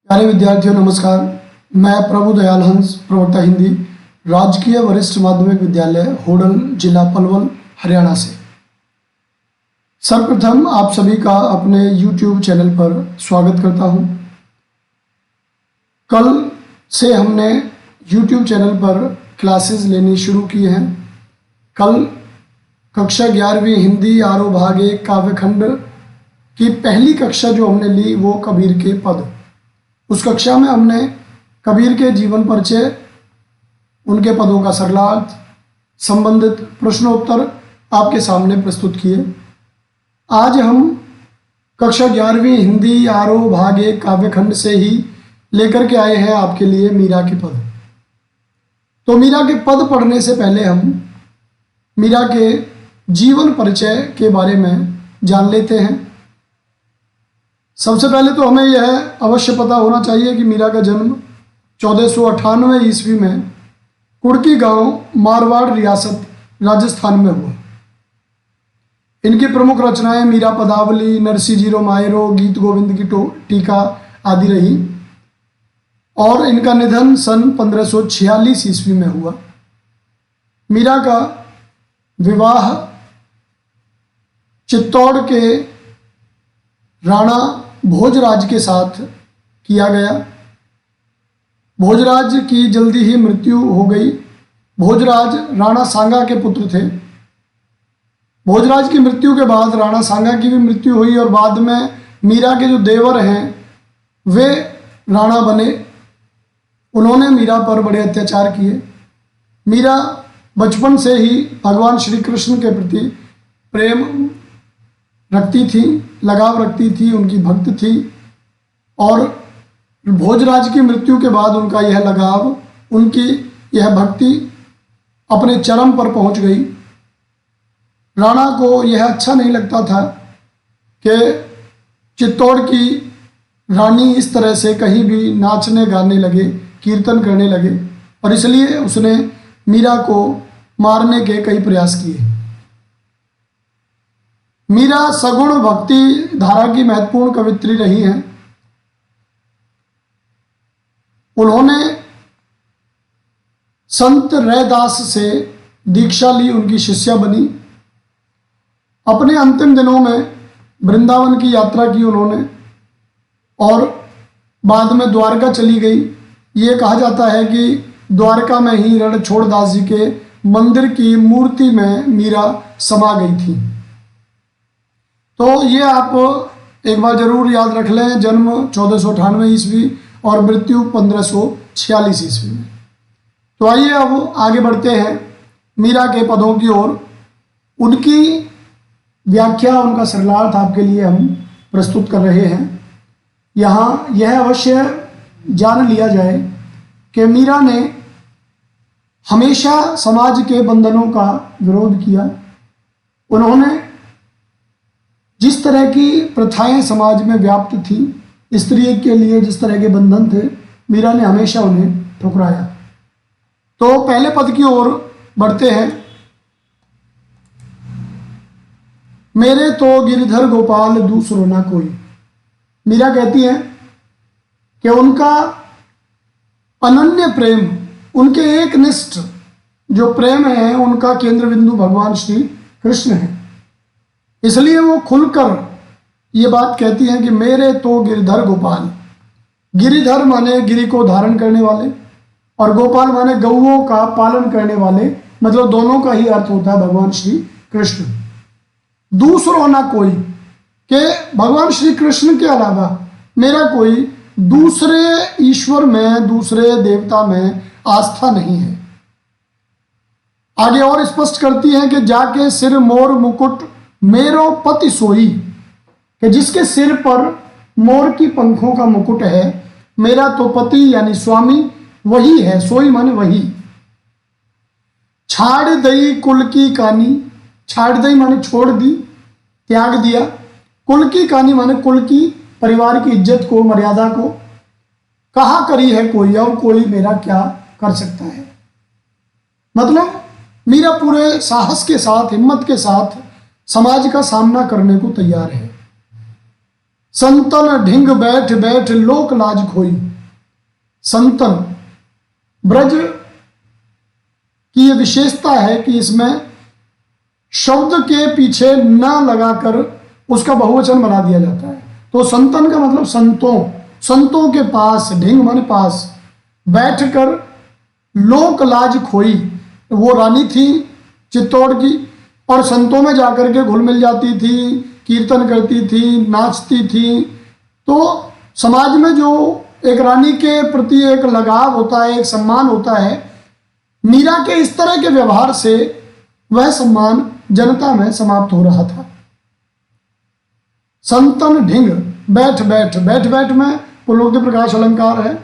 प्यारे विद्यार्थियों नमस्कार। मैं प्रभु दयाल हंस, प्रवक्ता हिंदी, राजकीय वरिष्ठ माध्यमिक विद्यालय होडल, जिला पलवल, हरियाणा से। सर्वप्रथम आप सभी का अपने YouTube चैनल पर स्वागत करता हूं। कल से हमने YouTube चैनल पर क्लासेस लेनी शुरू की हैं। कल कक्षा 11वीं हिंदी आरो भाग 1 काव्यखंड की पहली कक्षा जो हमने ली वो कबीर के पद। उस कक्षा में हमने कबीर के जीवन परिचय, उनके पदों का सरलार्थ, संबंधित प्रश्नोत्तर आपके सामने प्रस्तुत किए। आज हम कक्षा 11वीं हिंदी आरो भाग 1 काव्यखंड से ही लेकर के आए हैं आपके लिए मीरा के पद। तो मीरा के पद पढ़ने से पहले हम मीरा के जीवन परिचय के बारे में जान लेते हैं। सबसे पहले तो हमें यह अवश्य पता होना चाहिए कि मीरा का जन्म 1498 ईस्वी में कुड़की गांव, मारवाड़ रियासत, राजस्थान में हुआ। इनकी प्रमुख रचनाएं मीरा पदावली, नरसी जीरो मायरो, गीत गोविंद की टीका आदि रही और इनका निधन सन 1546 ईस्वी में हुआ। मीरा का विवाह चित्तौड़ के राणा भोजराज के साथ किया गया। भोजराज की जल्दी ही मृत्यु हो गई। भोजराज राणा सांगा के पुत्र थे। भोजराज की मृत्यु के बाद राणा सांगा की भी मृत्यु हुई और बाद में मीरा के जो देवर हैं वे राणा बने। उन्होंने मीरा पर बड़े अत्याचार किए। मीरा बचपन से ही भगवान श्री कृष्ण के प्रति प्रेम रखती थी, लगाव रखती थी, उनकी भक्त थी और भोजराज की मृत्यु के बाद उनका यह लगाव, उनकी यह भक्ति अपने चरम पर पहुंच गई। राणा को यह अच्छा नहीं लगता था कि चित्तौड़ की रानी इस तरह से कहीं भी नाचने गाने लगे, कीर्तन करने लगे और इसलिए उसने मीरा को मारने के कई प्रयास किए। मीरा सगुण भक्ति धारा की महत्वपूर्ण कवित्री रही हैं। उन्होंने संत रैदास से दीक्षा ली, उनकी शिष्या बनी। अपने अंतिम दिनों में वृंदावन की यात्रा की उन्होंने और बाद में द्वारका चली गई। ये कहा जाता है कि द्वारका में ही रणछोड़दास जी के मंदिर की मूर्ति में मीरा समा गई थी। तो ये आप एक बार जरूर याद रख लें, जन्म 1498 ईस्वी और मृत्यु 1546 ईस्वी में। तो आइए अब आगे बढ़ते हैं मीरा के पदों की ओर। उनकी व्याख्या, उनका सरलार्थ आपके लिए हम प्रस्तुत कर रहे हैं। यहाँ यह अवश्य जान लिया जाए कि मीरा ने हमेशा समाज के बंधनों का विरोध किया। उन्होंने जिस तरह की प्रथाएं समाज में व्याप्त थी, स्त्री के लिए जिस तरह के बंधन थे, मीरा ने हमेशा उन्हें ठुकराया। तो पहले पद की ओर बढ़ते हैं। मेरे तो गिरधर गोपाल दूसरो ना कोई। मीरा कहती हैं कि उनका अनन्य प्रेम, उनके एक निष्ठ जो प्रेम है, उनका केंद्र बिंदु भगवान श्री कृष्ण है। इसलिए वो खुलकर ये बात कहती हैं कि मेरे तो गिरधर गोपाल। गिरिधर माने गिरि को धारण करने वाले और गोपाल माने गौओं का पालन करने वाले, मतलब दोनों का ही अर्थ होता है भगवान श्री कृष्ण। दूसरों ना कोई, के भगवान श्री कृष्ण के अलावा मेरा कोई दूसरे ईश्वर में, दूसरे देवता में आस्था नहीं है। आगे और स्पष्ट करती हैं कि जाके सिर मोर मुकुट मेरो पति सोई, कि जिसके सिर पर मोर की पंखों का मुकुट है, मेरा तो पति यानी स्वामी वही है। सोई माने वही। छाड़ दई कुल की कानी, छाड़ दई माने छोड़ दी, त्याग दिया। कुल की कानी माने कुल की, परिवार की इज्जत को, मर्यादा को। कहा करी है कोई, और कोई मेरा क्या कर सकता है। मतलब मीरा पूरे साहस के साथ, हिम्मत के साथ समाज का सामना करने को तैयार है। संतन ढिंग बैठ बैठ लोक लाज खोई। संतन ब्रज की यह विशेषता है कि इसमें शब्द के पीछे न लगाकर उसका बहुवचन बना दिया जाता है। तो संतन का मतलब संतों, संतों के पास, ढिंग माने पास, बैठकर लोक लाज खोई। वो रानी थी चित्तौड़ की और संतों में जाकर के घुल मिल जाती थी, कीर्तन करती थी, नाचती थी। तो समाज में जो एक रानी के प्रति एक लगाव होता है, एक सम्मान होता है, मीरा के इस तरह के व्यवहार से वह सम्मान जनता में समाप्त हो रहा था। संतन ढिंग बैठ बैठ, बैठ बैठ में पुल्लोक्ति प्रकाश अलंकार है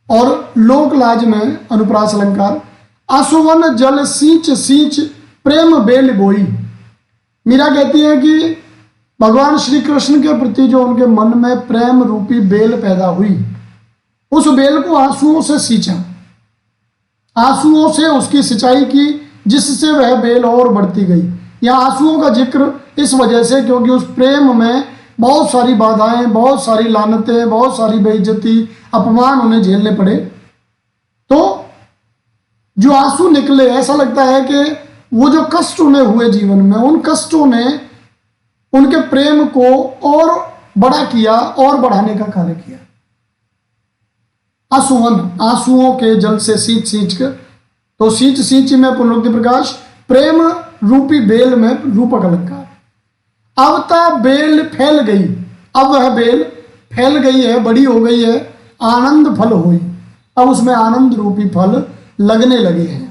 और लोकलाज में अनुप्रास अलंकार। आसुवन जल सींच सींच प्रेम बेल बोई। मीरा कहती है कि भगवान श्री कृष्ण के प्रति जो उनके मन में प्रेम रूपी बेल पैदा हुई, उस बेल को आंसुओं से सींचा, आंसुओं से उसकी सिंचाई की, जिससे वह बेल और बढ़ती गई। यह आंसुओं का जिक्र इस वजह से क्योंकि उस प्रेम में बहुत सारी बाधाएं, बहुत सारी लानतें, बहुत सारी बेइज्जती, अपमान उन्हें झेलने पड़े। तो जो आंसू निकले, ऐसा लगता है कि वो जो कष्ट उन्हें हुए जीवन में, उन कष्टों ने उनके प्रेम को और बड़ा किया और बढ़ाने का कार्य किया। आंसुवन, आंसुओं के जल से सींच सींच कर, तो सींच सींच में पुल्लोक्ति प्रकाश, प्रेम रूपी बेल में रूपक अलंकार। अब ता बेल फैल गई, अब वह बेल फैल गई है, बड़ी हो गई है, आनंद फल हुई। अब उसमें आनंद रूपी फल लगने लगे हैं।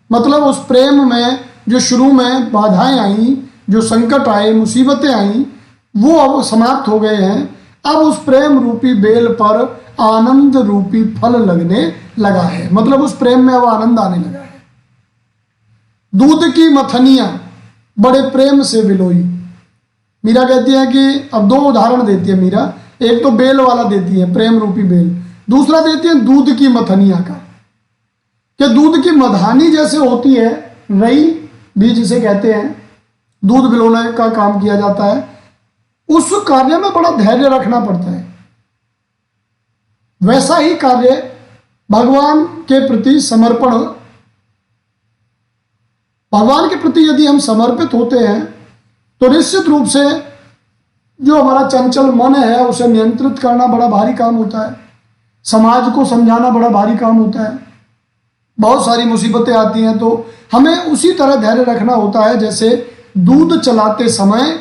मतलब उस प्रेम में जो शुरू में बाधाएं आई, जो संकट आए, मुसीबतें आई, वो अब समाप्त हो गए हैं। अब उस प्रेम रूपी बेल पर आनंद रूपी फल लगने लगा है। मतलब उस प्रेम में अब आनंद आने लगा है। दूध की मथनियां बड़े प्रेम से बिलोई। मीरा कहती है कि अब दो उदाहरण देती है मीरा। एक तो बेल वाला देती है, प्रेम रूपी बेल। दूसरा देती है दूध की मथनियां का, कि दूध की मधानी जैसे होती है, रई भी जिसे कहते हैं, दूध बिलोने का काम किया जाता है, उस कार्य में बड़ा धैर्य रखना पड़ता है। वैसा ही कार्य भगवान के प्रति समर्पण, भगवान के प्रति यदि हम समर्पित होते हैं तो निश्चित रूप से जो हमारा चंचल मन है उसे नियंत्रित करना बड़ा भारी काम होता है। समाज को समझाना बड़ा भारी काम होता है। बहुत सारी मुसीबतें आती हैं तो हमें उसी तरह धैर्य रखना होता है जैसे दूध चलाते समय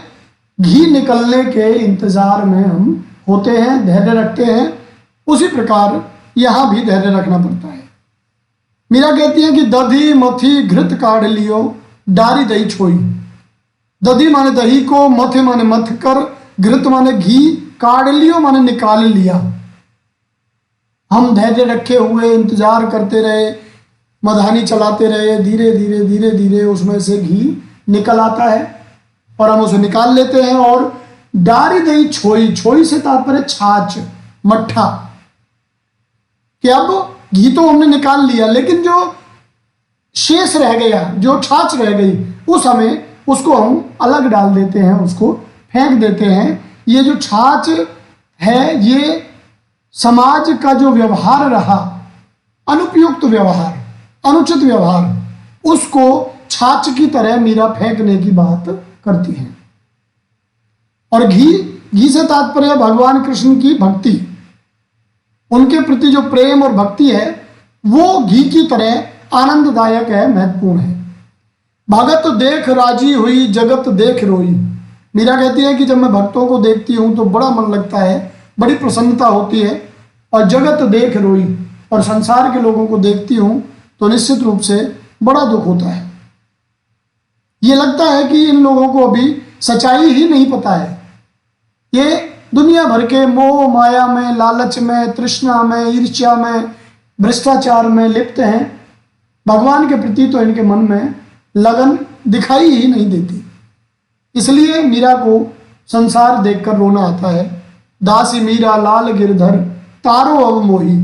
घी निकलने के इंतजार में हम होते हैं, धैर्य रखते हैं। उसी प्रकार यहां भी धैर्य रखना पड़ता है। मीरा कहती है कि दधी मथी घृत काढ़ लियो डारी दही छोई। दधी माने दही को, मथे माने मथ कर, घृत माने घी, काढ़ लियो माने निकाल लिया। हम धैर्य रखे हुए इंतजार करते रहे, मधानी चलाते रहे, धीरे धीरे धीरे धीरे उसमें से घी निकल आता है और हम उसे निकाल लेते हैं। और डारी दही छोई, छोई से तात्पर्य छाछ, मट्ठा, कि अब घी तो हमने निकाल लिया लेकिन जो शेष रह गया, जो छाछ रह गई, उस हमें उसको हम अलग डाल देते हैं, उसको फेंक देते हैं। ये जो छाछ है, ये समाज का जो व्यवहार रहा, अनुपयुक्त व्यवहार, अनुचित व्यवहार, उसको छाछ की तरह मीरा फेंकने की बात करती है। और घी, घी से तात्पर्य भगवान कृष्ण की भक्ति, उनके प्रति जो प्रेम और भक्ति है वो घी की तरह आनंददायक है, महत्वपूर्ण है। भगत देख राजी हुई जगत देख रोई। मीरा कहती है कि जब मैं भक्तों को देखती हूँ तो बड़ा मन लगता है, बड़ी प्रसन्नता होती है। और जगत देख रोई, और संसार के लोगों को देखती हूँ तो निश्चित रूप से बड़ा दुख होता है। ये लगता है कि इन लोगों को अभी सच्चाई ही नहीं पता है। ये दुनिया भर के मोह माया में, लालच में, तृष्णा में, ईर्ष्या में, भ्रष्टाचार में लिप्त हैं। भगवान के प्रति तो इनके मन में लगन दिखाई ही नहीं देती। इसलिए मीरा को संसार देखकर रोना आता है। दासी मीरा लाल गिरधर तारो अब मोही।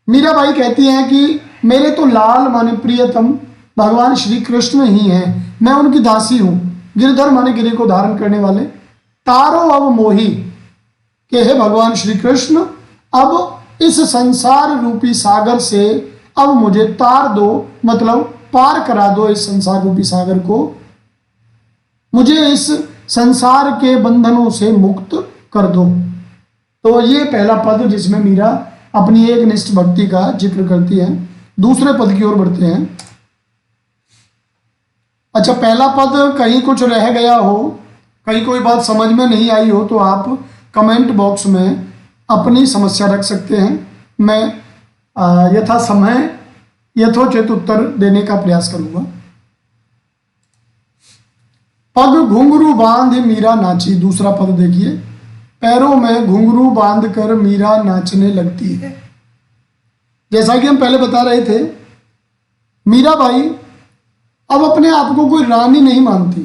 मीराबाई कहती हैं कि मेरे तो लाल माने प्रियतम भगवान श्री कृष्ण ही हैं, मैं उनकी दासी हूँ। गिरधर माने गिरि को धारण करने वाले, तारो अब मोही, कि हे भगवान श्री कृष्ण, अब इस संसार रूपी सागर से अब मुझे तार दो, मतलब पार करा दो इस संसार रूपी सागर को, मुझे इस संसार के बंधनों से मुक्त कर दो। तो ये पहला पद जिसमें मीरा अपनी एक निष्ठ भक्ति का जिक्र करती है। दूसरे पद की ओर बढ़ते हैं। अच्छा, पहला पद कहीं कुछ रह गया हो, कहीं कोई बात समझ में नहीं आई हो, तो आप कमेंट बॉक्स में अपनी समस्या रख सकते हैं। मैं यथा समय यथोचित उत्तर देने का प्रयास करूंगा। पग घुंघरू बांध मीरा नाची, दूसरा पद देखिए। पैरों में घुंघरू बांध कर मीरा नाचने लगती है। जैसा कि हम पहले बता रहे थे, मीराबाई अब अपने आप को कोई रानी नहीं मानती।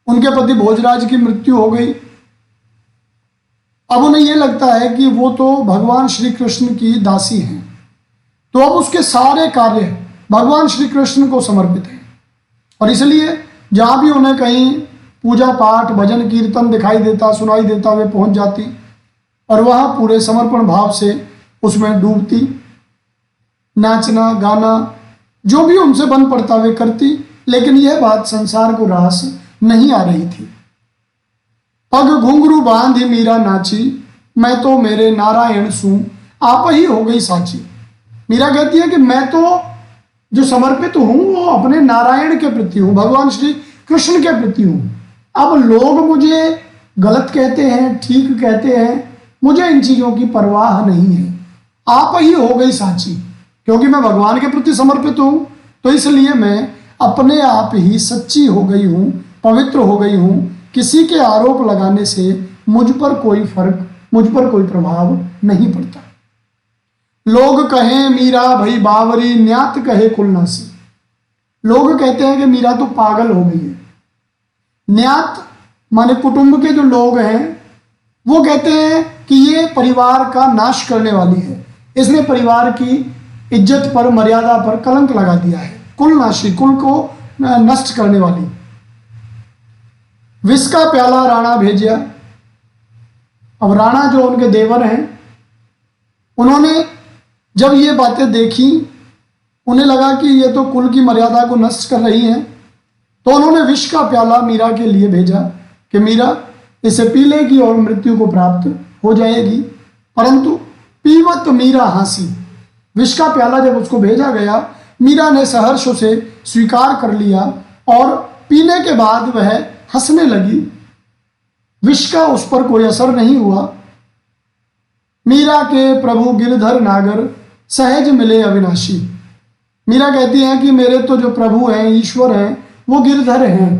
उनके पति भोजराज की मृत्यु हो गई। अब उन्हें यह लगता है कि वो तो भगवान श्री कृष्ण की दासी हैं, तो अब उसके सारे कार्य भगवान श्री कृष्ण को समर्पित हैं। और इसलिए जहां भी उन्हें कहीं पूजा पाठ भजन कीर्तन दिखाई देता, सुनाई देता, वे पहुंच जाती और वहां पूरे समर्पण भाव से उसमें डूबती। नाचना गाना जो भी उनसे बन पड़ता वे करती, लेकिन यह बात संसार को रास नहीं आ रही थी। पग घुंघरू बांधी मीरा नाची, मैं तो मेरे नारायण सू आप ही हो गई साची। मीरा कहती है कि मैं तो जो समर्पित हूं वो अपने नारायण के प्रति हूं, भगवान श्री कृष्ण के प्रति हूं। अब लोग मुझे गलत कहते हैं, ठीक कहते हैं, मुझे इन चीजों की परवाह नहीं है। आप ही हो गई साची, क्योंकि मैं भगवान के प्रति समर्पित हूं, तो इसलिए मैं अपने आप ही सच्ची हो गई हूं, पवित्र हो गई हूं। किसी के आरोप लगाने से मुझ पर कोई फर्क, मुझ पर कोई प्रभाव नहीं पड़ता। लोग कहें मीरा भई बावरी, न्यात कहे कुलनासी। लोग कहते हैं कि मीरा तो पागल हो गई है। न्यात माने कुटुंब के जो लोग हैं वो कहते हैं कि ये परिवार का नाश करने वाली है, इसने परिवार की इज्जत पर, मर्यादा पर कलंक लगा दिया है। कुलनाशी, कुल को नष्ट करने वाली। विष का प्याला राणा भेजिया। अब राणा जो उनके देवर हैं, उन्होंने जब ये बातें देखी, उन्हें लगा कि ये तो कुल की मर्यादा को नष्ट कर रही हैं, तो उन्होंने विष का प्याला मीरा के लिए भेजा कि मीरा इसे पी लेगी और मृत्यु को प्राप्त हो जाएगी। परंतु पीवत मीरा हंसी। विष का प्याला जब उसको भेजा गया, मीरा ने सहर्ष से स्वीकार कर लिया और पीने के बाद वह हंसने लगी। विष का उस पर कोई असर नहीं हुआ। मीरा के प्रभु गिरधर नागर, सहज मिले अविनाशी। मीरा कहती हैं कि मेरे तो जो प्रभु हैं, ईश्वर हैं, वो गिरधर हैं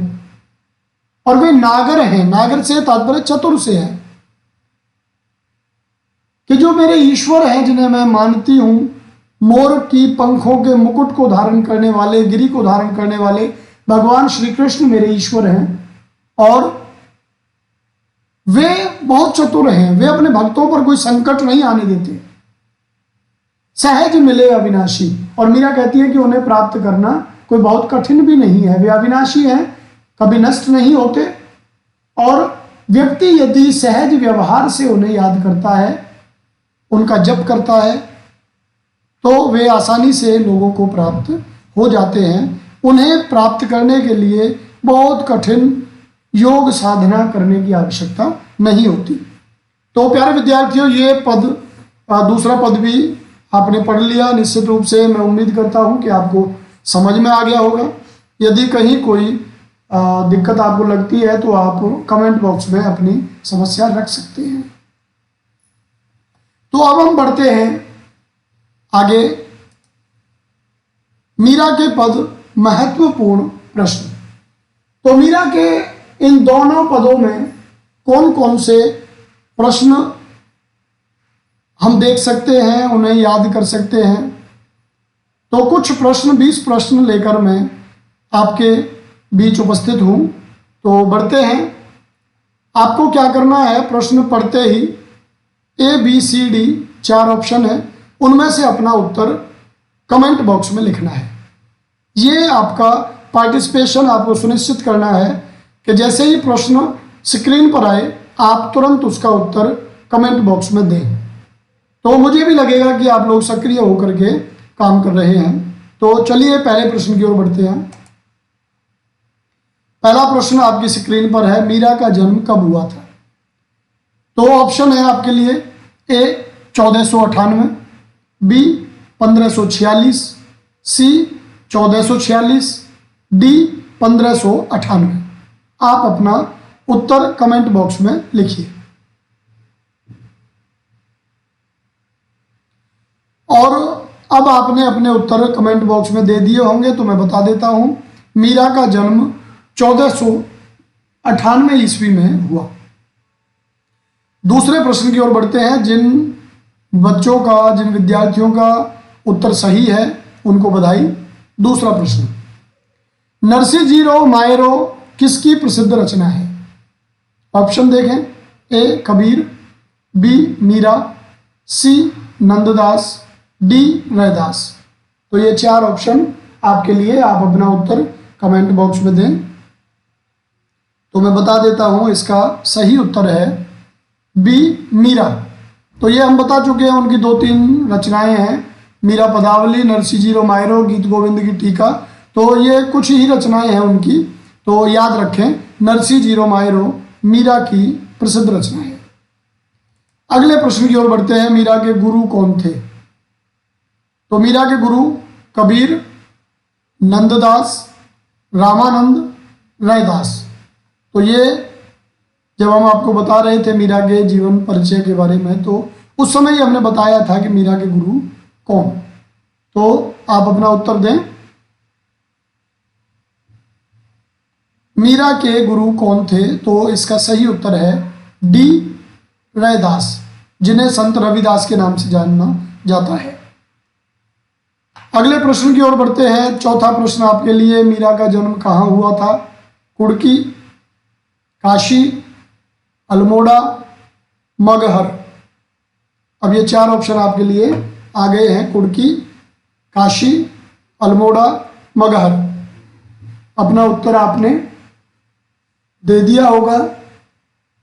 और वे नागर हैं। नागर से तात्पर्य चतुर से है, कि जो मेरे ईश्वर हैं जिन्हें मैं मानती हूं, मोर की पंखों के मुकुट को धारण करने वाले, गिरी को धारण करने वाले भगवान श्री कृष्ण मेरे ईश्वर हैं और वे बहुत चतुर हैं। वे अपने भक्तों पर कोई संकट नहीं आने देते। सहज मिले अविनाशी। और मीरा कहती है कि उन्हें प्राप्त करना कोई बहुत कठिन भी नहीं है। वे अविनाशी हैं, कभी नष्ट नहीं होते। और व्यक्ति यदि सहज व्यवहार से उन्हें याद करता है, उनका जप करता है, तो वे आसानी से लोगों को प्राप्त हो जाते हैं। उन्हें प्राप्त करने के लिए बहुत कठिन योग साधना करने की आवश्यकता नहीं होती। तो प्यारे विद्यार्थियों, ये पद, दूसरा पद भी आपने पढ़ लिया। निश्चित रूप से मैं उम्मीद करता हूं कि आपको समझ में आ गया होगा। यदि कहीं कोई दिक्कत आपको लगती है तो आप कमेंट बॉक्स में अपनी समस्या रख सकते हैं। तो अब हम बढ़ते हैं आगे। मीरा के पद महत्वपूर्ण प्रश्न। तो मीरा के इन दोनों पदों में कौन कौन से प्रश्न हम देख सकते हैं, उन्हें याद कर सकते हैं। तो कुछ प्रश्न, 20 प्रश्न लेकर मैं आपके बीच उपस्थित हूं। तो बढ़ते हैं। आपको क्या करना है, प्रश्न पढ़ते ही ABCD 4 ऑप्शन है, उनमें से अपना उत्तर कमेंट बॉक्स में लिखना है। ये आपका पार्टिसिपेशन आपको सुनिश्चित करना है कि जैसे ही प्रश्न स्क्रीन पर आए आप तुरंत उसका उत्तर कमेंट बॉक्स में दें, तो मुझे भी लगेगा कि आप लोग सक्रिय होकर के काम कर रहे हैं। तो चलिए पहले प्रश्न की ओर बढ़ते हैं। पहला प्रश्न आपकी स्क्रीन पर है, मीरा का जन्म कब हुआ था? तो ऑप्शन है आपके लिए, ए 1498, बी 1546, सी 1446, डी 1598। आप अपना उत्तर कमेंट बॉक्स में लिखिए। और अब आपने अपने उत्तर कमेंट बॉक्स में दे दिए होंगे, तो मैं बता देता हूं, मीरा का जन्म 1498 ईस्वी में हुआ। दूसरे प्रश्न की ओर बढ़ते हैं। जिन विद्यार्थियों का उत्तर सही है उनको बधाई। दूसरा प्रश्न, नरसिंहजीरो मायरो किसकी प्रसिद्ध रचना है? ऑप्शन देखें, ए कबीर, बी मीरा, सी नंददास, डी रैदास। तो ये चार ऑप्शन आपके लिए, आप अपना उत्तर कमेंट बॉक्स में दें। तो मैं बता देता हूं, इसका सही उत्तर है बी मीरा। तो ये हम बता चुके हैं, उनकी 2-3 रचनाएं हैं, मीरा पदावली, नरसिंहजीरो मायरो, गीत गोविंद की टीका। तो ये कुछ ही रचनाएं हैं उनकी, तो याद रखें, नरसिंहजीरो मायरो मीरा की प्रसिद्ध रचना है। अगले प्रश्न की ओर बढ़ते हैं। मीरा के गुरु कौन थे? तो मीरा के गुरु कबीर, नंददास, रामानंद, रैदास। तो ये जब हम आपको बता रहे थे मीरा के जीवन परिचय के बारे में, तो उस समय ही हमने बताया था कि मीरा के गुरु कौन। तो आप अपना उत्तर दें, मीरा के गुरु कौन थे? तो इसका सही उत्तर है डी रैदास, जिन्हें संत रविदास के नाम से जाना जाता है। अगले प्रश्न की ओर बढ़ते हैं। चौथा प्रश्न आपके लिए, मीरा का जन्म कहाँ हुआ था? कुड़की, काशी, अल्मोड़ा, मगहर। अब ये चार ऑप्शन आपके लिए आ गए हैं, कुड़की, काशी, अल्मोड़ा, मगहर। अपना उत्तर आपने दे दिया होगा।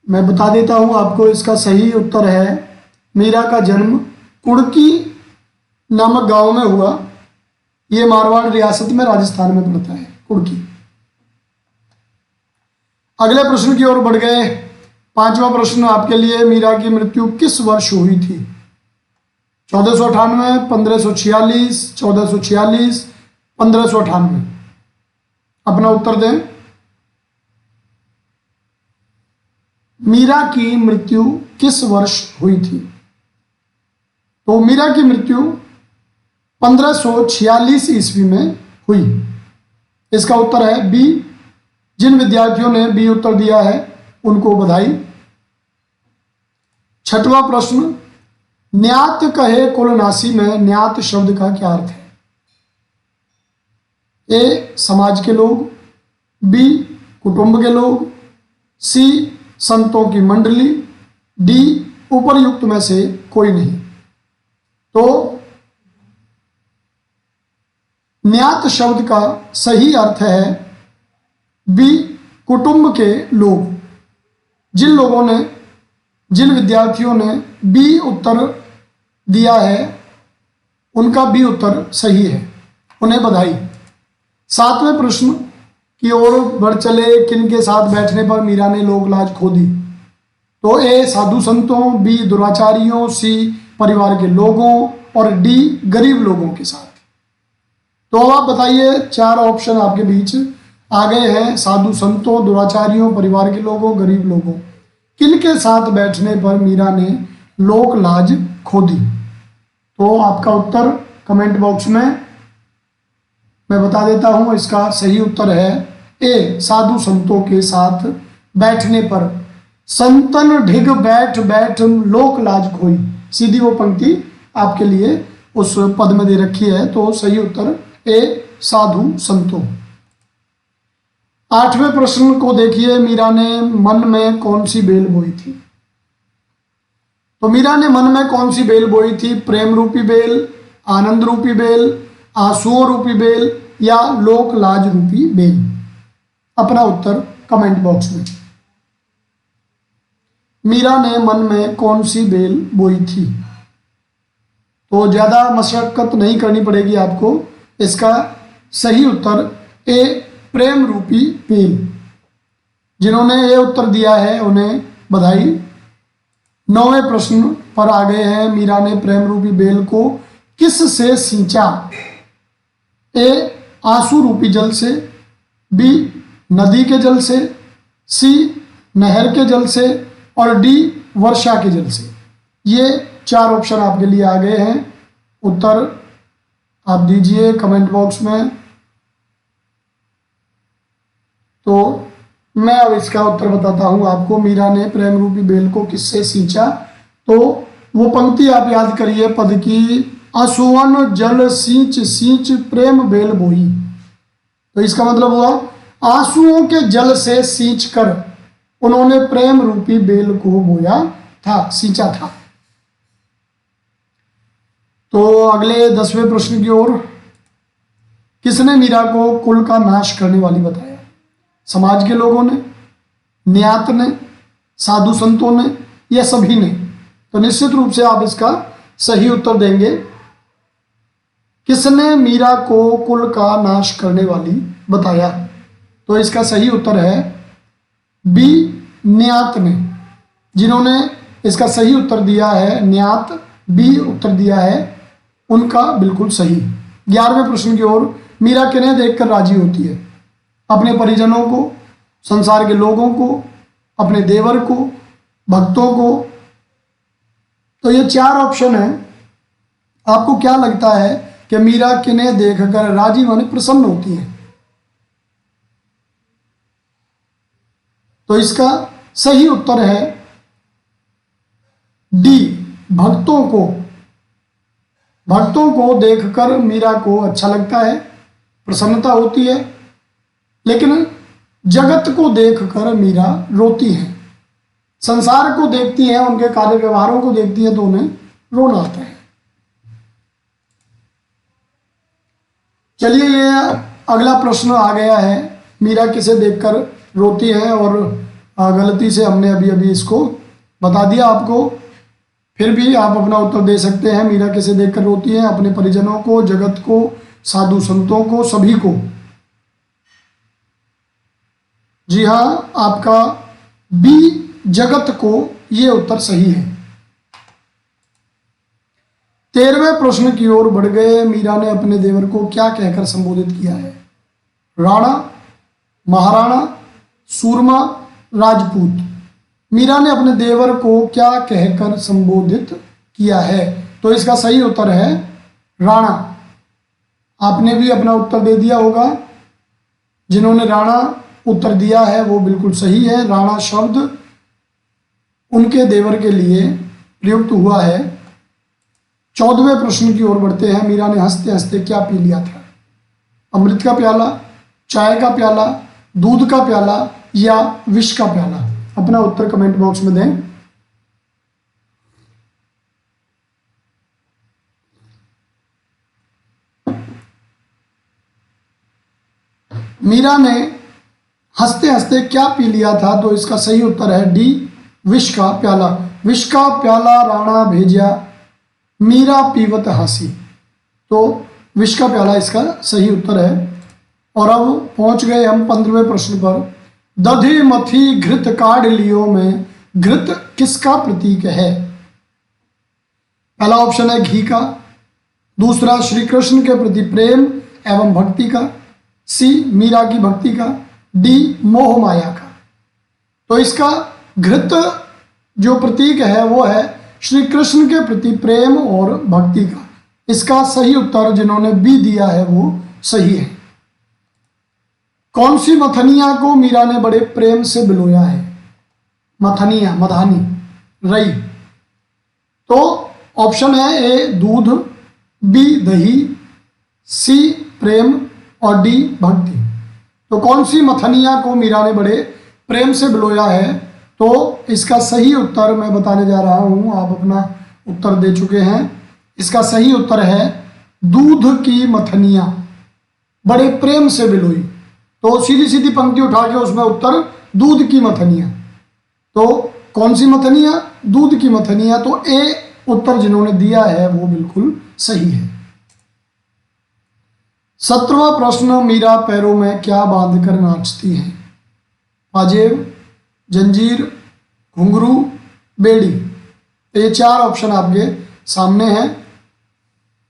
मैं बता देता हूं आपको, इसका सही उत्तर है, मीरा का जन्म कुड़की नामक गांव में हुआ। ये मारवाड़ रियासत में, राजस्थान में पड़ता है, कुड़की। अगले प्रश्न की ओर बढ़ गए। पांचवा प्रश्न आपके लिए, मीरा की मृत्यु किस वर्ष हुई थी? 1498, 1546, 1446, 1598। अपना उत्तर दें। मीरा की मृत्यु किस वर्ष हुई थी? तो मीरा की मृत्यु 1546 ईस्वी में हुई। इसका उत्तर है बी। जिन विद्यार्थियों ने बी उत्तर दिया है उनको बधाई। छठवां प्रश्न, न्यात कहे कुलनासी में न्यात शब्द का क्या अर्थ है? ए समाज के लोग, बी कुटुंब के लोग, सी संतों की मंडली, डी उपर्युक्त में से कोई नहीं। तो न्यात शब्द का सही अर्थ है बी कुटुंब के लोग। जिन विद्यार्थियों ने बी उत्तर दिया है उनका बी उत्तर सही है, उन्हें बधाई। सातवें प्रश्न की ओर बढ़ चले। किन के साथ बैठने पर मीरा ने लोक लाज खो दी? तो ए साधु संतों, बी दुराचारियों, सी परिवार के लोगों और डी गरीब लोगों के साथ। तो अब आप बताइए, चार ऑप्शन आपके बीच आ गए हैं, साधु संतों, दुराचारियों, परिवार के लोगों, गरीब लोगों। किन के साथ बैठने पर मीरा ने लोक लाज खो दी? तो आपका उत्तर कमेंट बॉक्स में मैं बता देता हूं। इसका सही उत्तर है ए साधु संतों के साथ बैठने पर। संतन ढिग बैठ बैठ लोक लाज खोई। सीधी वो पंक्ति आपके लिए उस पद में दे रखी है। तो सही उत्तर ए साधु संतों। आठवें प्रश्न को देखिए, मीरा ने मन में कौन सी बेल बोई थी? तो मीरा ने मन में कौन सी बेल बोई थी? प्रेम रूपी बेल, आनंद रूपी बेल, आंसुओं रूपी बेल या लोक लाज रूपी बेल? अपना उत्तर कमेंट बॉक्स में। मीरा ने मन में कौन सी बेल बोई थी? तो ज़्यादा मशक्कत नहीं करनी पड़ेगी आपको। इसका सही उत्तर ए, प्रेम रूपी बेल। जिन्होंने ये उत्तर दिया है उन्हें बधाई। 9वें प्रश्न पर आ गए हैं। मीरा ने प्रेम रूपी बेल को किस से सींचा? ए, आंसू रूपी जल से, बी, नदी के जल से, सी, नहर के जल से और डी, वर्षा के जल से। ये 4 ऑप्शन आपके लिए आ गए हैं। उत्तर आप दीजिए कमेंट बॉक्स में। तो मैं अब इसका उत्तर बताता हूं आपको। मीरा ने प्रेम रूपी बेल को किससे सींचा? तो वो पंक्ति आप याद करिए पद की, आंसुअन जल सींच सींच प्रेम बेल बोई। तो इसका मतलब हुआ आंसुओं के जल से सींच कर उन्होंने प्रेम रूपी बेल को बोया था, सींचा था। तो अगले 10वें प्रश्न की ओर। किसने मीरा को कुल का नाश करने वाली बताया? समाज के लोगों ने, न्यात ने, साधु संतों ने या सभी ने? तो निश्चित रूप से आप इसका सही उत्तर देंगे। किसने मीरा को कुल का नाश करने वाली बताया? तो इसका सही उत्तर है बी, न्यात ने। जिन्होंने इसका सही उत्तर दिया है न्यात, बी उत्तर दिया है उनका बिल्कुल सही। 11वें प्रश्न की ओर। मीरा किन्हें देखकर राजी होती है? अपने परिजनों को, संसार के लोगों को, अपने देवर को, भक्तों को? तो ये 4 ऑप्शन है। आपको क्या लगता है कि मीरा किन्हें देखकर राजी माने प्रसन्न होती है? तो इसका सही उत्तर है डी, भक्तों को। भक्तों को देखकर मीरा को अच्छा लगता है, प्रसन्नता होती है। लेकिन जगत को देखकर मीरा रोती है। संसार को देखती है, उनके कार्य व्यवहारों को देखती है तो उन्हें रोना आता है। चलिए, ये अगला प्रश्न आ गया है। मीरा किसे देखकर रोती है? और गलती से हमने अभी अभी इसको बता दिया आपको। फिर भी आप अपना उत्तर दे सकते हैं। मीरा किसे देखकर रोती है? अपने परिजनों को, जगत को, साधु संतों को, सभी को। जी हाँ, आपका बी, जगत को, ये उत्तर सही है। 13वें प्रश्न की ओर बढ़ गए। मीरा ने अपने देवर को क्या कहकर संबोधित किया है? राणा, महाराणा, सूरमा, राजपूत? मीरा ने अपने देवर को क्या कहकर संबोधित किया है? तो इसका सही उत्तर है राणा। आपने भी अपना उत्तर दे दिया होगा। जिन्होंने राणा उत्तर दिया है वो बिल्कुल सही है। राणा शब्द उनके देवर के लिए प्रयुक्त हुआ है। 14वें प्रश्न की ओर बढ़ते हैं। मीरा ने हंसते हंसते क्या पी लिया था? अमृत का प्याला, चाय का प्याला, दूध का प्याला या विष का प्याला? अपना उत्तर कमेंट बॉक्स में दें। मीरा ने हंसते हंसते क्या पी लिया था? तो इसका सही उत्तर है डी, विष का प्याला। विष का प्याला राणा भेजा, मीरा पीवत हंसी। तो विष का प्याला इसका सही उत्तर है। और अब पहुंच गए हम 15वें प्रश्न पर। दधि मथी घृत काढ़ लियो में घृत किसका प्रतीक है? पहला ऑप्शन है घी का, दूसरा श्री कृष्ण के प्रति प्रेम एवं भक्ति का, सी मीरा की भक्ति का, डी मोह माया का। तो इसका घृत जो प्रतीक है वो है श्री कृष्ण के प्रति प्रेम और भक्ति का। इसका सही उत्तर जिन्होंने बी दिया है वो सही है। कौन सी मथनिया को मीरा ने बड़े प्रेम से बिलोया है? मथनिया, मधानी, रई। तो ऑप्शन है ए दूध, बी दही, सी प्रेम और डी भक्ति। तो कौन सी मथनिया को मीरा ने बड़े प्रेम से बिलोया है? तो इसका सही उत्तर मैं बताने जा रहा हूं। आप अपना उत्तर दे चुके हैं। इसका सही उत्तर है दूध की मथनिया बड़े प्रेम से बिलोई। तो सीधी सीधी पंक्ति उठा के उसमें उत्तर दूध की मथनिया। तो कौन सी मथनियाँ? दूध की मथनियाँ। तो ए उत्तर जिन्होंने दिया है वो बिल्कुल सही है। 17वां प्रश्न, मीरा पैरों में क्या बांधकर नाचती है? पाजेब, जंजीर, घुंघरू, बेड़ी। ये 4 ऑप्शन आपके सामने हैं।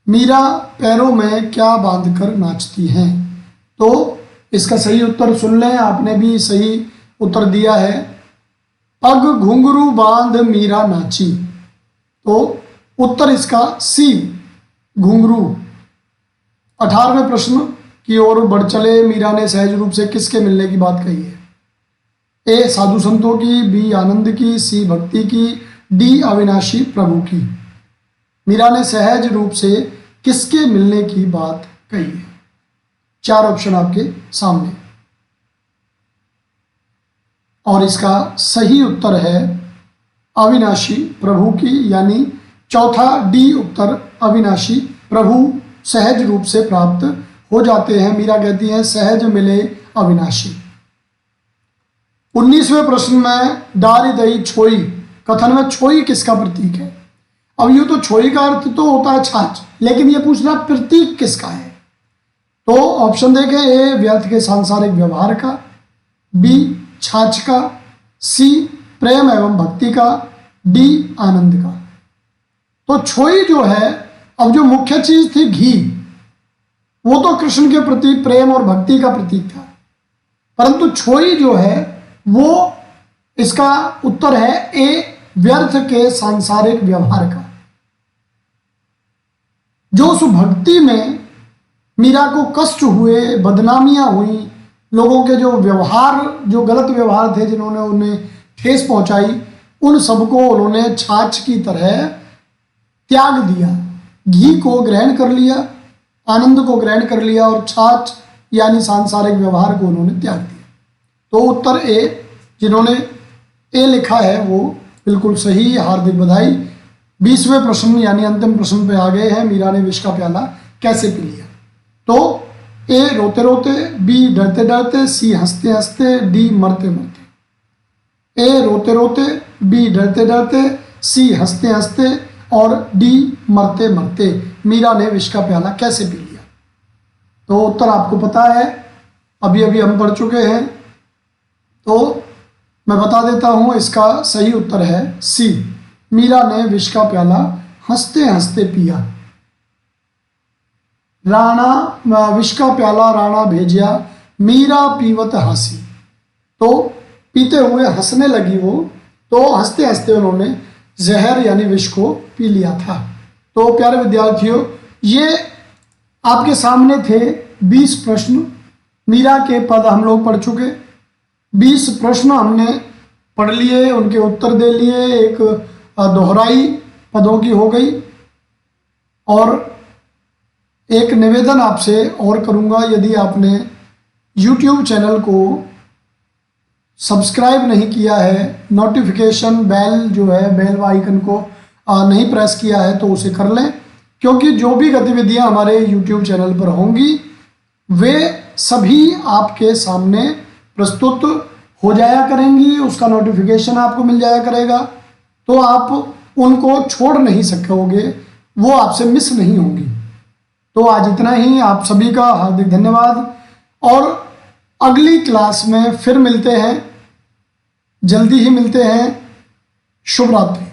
मीरा पैरों में क्या बांधकर नाचती हैं? तो इसका सही उत्तर सुन लें, आपने भी सही उत्तर दिया है। पग घुंघरू बांध मीरा नाची। तो उत्तर इसका सी, घुंघरू। 18वें प्रश्न की ओर बढ़ चले, मीरा ने सहज रूप से किसके मिलने की बात कही है? ए साधु संतों की, बी आनंद की, सी भक्ति की, डी अविनाशी प्रभु की। मीरा ने सहज रूप से किसके मिलने की बात कही है? 4 ऑप्शन आपके सामने और इसका सही उत्तर है अविनाशी प्रभु की, यानी चौथा डी उत्तर, अविनाशी प्रभु सहज रूप से प्राप्त हो जाते हैं। मीरा कहती हैं सहज मिले अविनाशी। 19वें प्रश्न में, डारी दई छोई कथन में छोई किसका प्रतीक है? अब यूं तो छोई का अर्थ तो होता है छाछ, लेकिन ये पूछ रहा प्रतीक किसका है? तो ऑप्शन देखें, ए व्यर्थ के सांसारिक व्यवहार का, बी छाछ का, सी प्रेम एवं भक्ति का, डी आनंद का। तो छोई जो है, अब जो मुख्य चीज थी घी, वो तो कृष्ण के प्रति प्रेम और भक्ति का प्रतीक था, परंतु छोई जो है वो इसका उत्तर है ए व्यर्थ के सांसारिक व्यवहार का। जो उस भक्ति में मीरा को कष्ट हुए, बदनामियां हुई, लोगों के जो व्यवहार, जो गलत व्यवहार थे, जिन्होंने उन्हें ठेस पहुंचाई, उन सबको उन्होंने छाछ की तरह त्याग दिया। घी को ग्रहण कर लिया, आनंद को ग्रहण कर लिया और छाछ यानी सांसारिक व्यवहार को उन्होंने त्याग दिया। तो उत्तर ए, जिन्होंने ए लिखा है वो बिल्कुल सही, हार्दिक बधाई। 20वें प्रश्न यानी अंतिम प्रश्न पे आ गए हैं। मीरा ने विष का प्याला कैसे पी लिया? तो ए रोते रोते, बी डरते डरते, सी हंसते हंसते, डी मरते मरते। ए रोते रोते, बी डरते डरते, सी हंसते हंसते और डी मरते मरते मीरा ने विष का प्याला कैसे पी लिया? तो उत्तर आपको पता है, अभी अभी हम पढ़ चुके हैं। तो मैं बता देता हूं, इसका सही उत्तर है सी, मीरा ने विष का प्याला हंसते हंसते पिया। राणा विष का प्याला राणा भेजिया, मीरा पीवत हंसी। तो पीते हुए हंसने लगी वो, तो हंसते हंसते उन्होंने जहर यानी विष को पी लिया था। तो प्यारे विद्यार्थियों, ये आपके सामने थे 20 प्रश्न। मीरा के पद हम लोग पढ़ चुके, 20 प्रश्न हमने पढ़ लिए, उनके उत्तर दे लिए, एक दोहराई पदों की हो गई। और एक निवेदन आपसे और करूंगा, यदि आपने YouTube चैनल को सब्सक्राइब नहीं किया है, नोटिफिकेशन बेल जो है, बेल आइकन को नहीं प्रेस किया है, तो उसे कर लें, क्योंकि जो भी गतिविधियां हमारे YouTube चैनल पर होंगी वे सभी आपके सामने प्रस्तुत हो जाया करेंगी, उसका नोटिफिकेशन आपको मिल जाया करेगा, तो आप उनको छोड़ नहीं सकोगे, वो आपसे मिस नहीं होंगी। तो आज इतना ही, आप सभी का हार्दिक धन्यवाद और अगली क्लास में फिर मिलते हैं, जल्दी ही मिलते हैं। शुभ रात्रि।